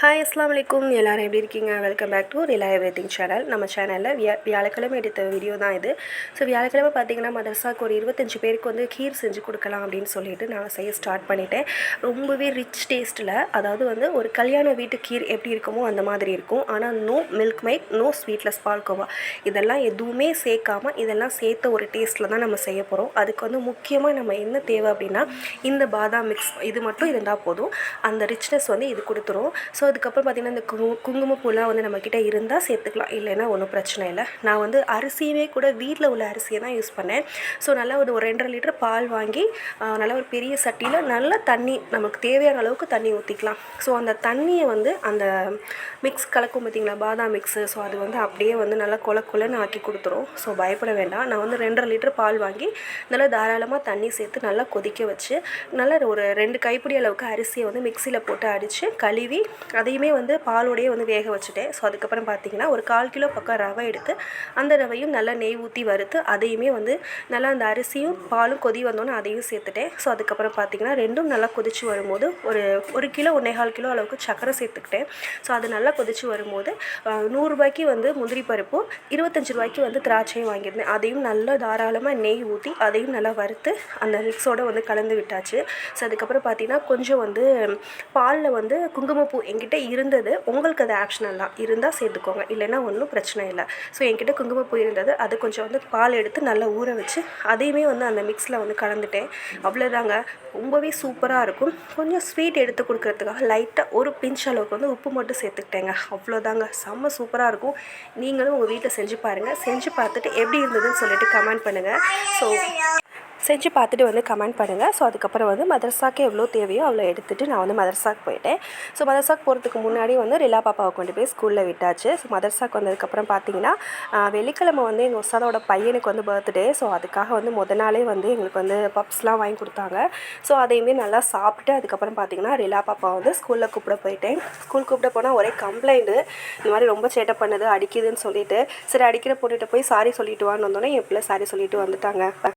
Hi அஸ்ஸலாமு அலைக்கும். எல்லோரும் எப்படி இருக்கீங்க? வெல்கம் பேக் டு ரிலா எவ்ரிதிங் சேனல். நம்ம சேனலில் வியாழக்கிழமை எடுத்த வீடியோ தான் இது. ஸோ வியாழக்கிழமை பார்த்திங்கன்னா மதரசாவுக்கு ஒரு 25 பேருக்கு வந்து கீர் செஞ்சு கொடுக்கலாம் அப்படின்னு சொல்லிட்டு நான் செய்ய ஸ்டார்ட் பண்ணிட்டேன். ரொம்பவே ரிச் டேஸ்ட்டில், அதாவது வந்து ஒரு கல்யாண வீட்டு கீர் எப்படி இருக்குமோ அந்த மாதிரி இருக்கும். ஆனால் no milkmaid, no sweetless palkova, இதெல்லாம் எதுவுமே சேர்க்காமல் இதெல்லாம் சேர்த்த ஒரு டேஸ்ட்டில் தான் நம்ம செய்ய போகிறோம். அதுக்கு வந்து முக்கியமாக நம்ம என்ன தேவை அப்படின்னா, இந்த பாதாம் மிக்ஸ் இது மட்டும் இருந்தால் போதும். அந்த ரிச்னஸ் வந்து இது கொடுத்துரும். ஸோ அதுக்கப்புறம் பார்த்திங்கன்னா இந்த குங்குமப்பூலாம் வந்து நம்மக்கிட்ட இருந்தால் சேர்த்துக்கலாம், இல்லைன்னா ஒன்றும் பிரச்சனை இல்லை. நான் வந்து அரிசியுமே கூட வீட்டில் உள்ள அரிசியை தான் யூஸ் பண்ணேன். ஸோ நல்லா ஒரு 2.5 லிட்டர் பால் வாங்கி நல்லா ஒரு பெரிய சட்டியில் நல்லா தண்ணி, நமக்கு தேவையான அளவுக்கு தண்ணி ஊற்றிக்கலாம். ஸோ அந்த தண்ணியை வந்து அந்த மிக்ஸ் கலக்கும் பார்த்திங்களா, பாதாம் மிக்ஸு, ஸோ அது வந்து அப்படியே வந்து நல்லா கொலன்னு ஆக்கி கொடுத்துரும். ஸோ பயப்பட வேண்டாம். நான் வந்து 2.5 லிட்டர் பால் வாங்கி நல்லா தாராளமாக தண்ணி சேர்த்து நல்லா கொதிக்க வச்சு நல்லா ஒரு 2 கைப்பிடி அளவுக்கு அரிசியை வந்து மிக்சியில் போட்டு அடித்து கழுவி அதையுமே வந்து பாலோடையே வந்து வேக வச்சுட்டேன். ஸோ அதுக்கப்புறம் பார்த்திங்கன்னா ஒரு 1/4 கிலோ பக்கம் ரவை எடுத்து அந்த ரவையும் நல்லா நெய் ஊற்றி வறுத்து அதையுமே வந்து நல்லா அந்த அரிசியும் பாலும் கொதி வந்தோன்னே அதையும் சேர்த்துட்டேன். ஸோ அதுக்கப்புறம் பார்த்திங்கன்னா ரெண்டும் நல்லா கொதித்து வரும்போது ஒரு கிலோ 1.25 கிலோ அளவுக்கு சர்க்கரை சேர்த்துக்கிட்டேன். ஸோ அது நல்லா கொதித்து வரும்போது 100 ரூபாய்க்கு வந்து முந்திரி பருப்பும் 25 ரூபாய்க்கு வந்து திராட்சையும் வாங்கியிருந்தேன். அதையும் நல்லா தாராளமாக நெய் ஊற்றி அதையும் நல்லா வறுத்து அந்த மிக்ஸோடு வந்து கலந்து விட்டாச்சு. ஸோ அதுக்கப்புறம் பார்த்திங்கன்னா கொஞ்சம் வந்து பாலில் வந்து குங்குமப்பூ என்கிட்ட இருந்தது. உங்களுக்கு அது ஆப்ஷனல் தான், இருந்தால் சேர்த்துக்கோங்க, இல்லைன்னா ஒன்றும் பிரச்சனை இல்லை. ஸோ என்கிட்ட குங்குமப்பூ இருந்தது. அது கொஞ்சம் வந்து பால் எடுத்து நல்லா ஊற வச்சு அதையுமே வந்து அந்த மிக்ஸில் வந்து கலந்துட்டேன். அவ்வளோதாங்க, ரொம்பவே சூப்பராக இருக்கும். கொஞ்சம் ஸ்வீட் எடுத்து கொடுக்குறதுக்காக லைட்டாக ஒரு பிஞ்ச் அளவுக்கு வந்து உப்பு மட்டும் சேர்த்துக்கிட்டேங்க. அவ்வளோதாங்க, செம்ம சூப்பராக இருக்கும். நீங்களும் உங்கள் வீட்டில் செஞ்சு பாருங்கள். செஞ்சு பார்த்துட்டு எப்படி இருந்ததுன்னு சொல்லிட்டு கமெண்ட் பண்ணுங்கள். ஸோ செஞ்சு பார்த்துட்டு வந்து கமெண்ட் பண்ணுங்கள். ஸோ அதுக்கப்புறம் வந்து மதரசாக்கு எவ்வளோ தேவையோ அவ்வளோ எடுத்துகிட்டு நான் வந்து மதரசாக்கு போயிட்டேன். ஸோ மதரசாக்கு போகிறதுக்கு முன்னாடி வந்து ரிலா பாப்பாவை கொண்டு போய் ஸ்கூலில் விட்டாச்சு. ஸோ மதரசாக்கு வந்ததுக்கப்புறம் பார்த்திங்கன்னா வெள்ளிக்கிழமை வந்து எங்கள் உஸ்தாதோட பையனுக்கு வந்து பர்த்டே. ஸோ அதுக்காக வந்து நாளே வந்து எங்களுக்கு வந்து பப்ஸ்லாம் வாங்கி கொடுத்தாங்க. ஸோ அதையுமே நல்லா சாப்பிட்டு அதுக்கப்புறம் பார்த்திங்கன்னா ரிலா பாப்பா வந்து ஸ்கூலில் கூப்பிட போயிட்டேன். ஸ்கூல் கூப்பிட போனால் ஒரே கம்ப்ளைண்ட்டு, இந்த மாதிரி ரொம்ப சேட்டை பண்ணுது, அடிக்குதுன்னு சொல்லிட்டு. சரி, அடிக்கிற பொண்ணுகிட்ட போய் சாரி சொல்லிட்டு வான்னு வந்தோன்னே என் பிள்ளை சாரி சொல்லிட்டு வந்துட்டாங்க.